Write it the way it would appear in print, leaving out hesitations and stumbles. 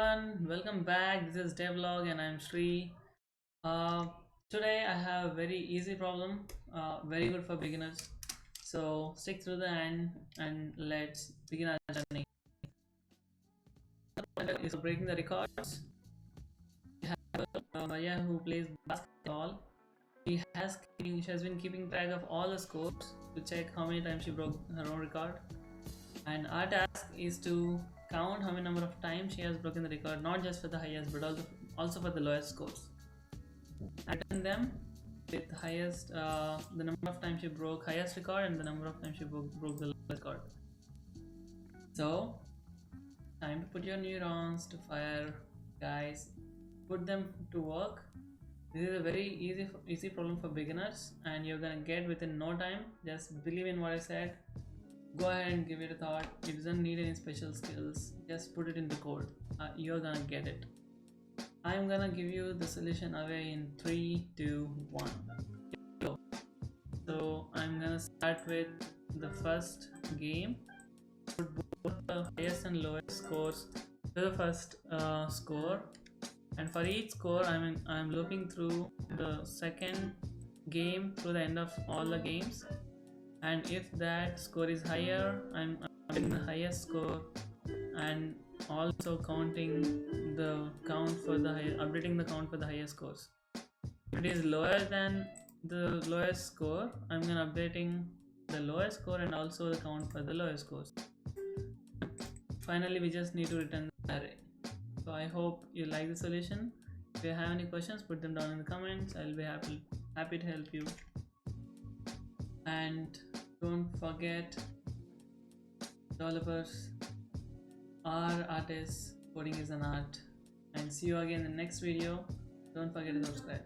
everyone, welcome back. This is Devlog and I'm Sri. Uh, Today I have a very easy problem, very good for beginners. So stick through the end and let's begin our journey. Is breaking the records. We have Maya who plays basketball. She has been keeping track of all the scores to check how many times she broke her own record. And our task is to count how many number of times she has broken the record, not just for the highest but also for the lowest scores, and return them with the number of times she broke highest record and the number of times she broke the lowest record. So time to put your neurons to fire, guys. Put them to work. This is a very easy problem for beginners and you're gonna get within no time. Just believe in what I said. Go ahead and give it a thought. It doesn't need any special skills. Just put it in the code. You're gonna get it. I'm gonna give you the solution away in 3, 2, 1. Go. So I'm gonna start with the first game. Put both the highest and lowest scores to the first score, and for each score I'm looping through the second game through the end of all the games. And if that score is higher, I'm getting the highest score, and also updating the count for the highest scores. If it is lower than the lowest score, I'm gonna updating the lowest score and also the count for the lowest scores. Finally, we just need to return the array. So I hope you like the solution. If you have any questions, put them down in the comments. I'll be happy to help you. And don't forget, developers are artists, coding is an art. And see you again in the next video. Don't forget to subscribe.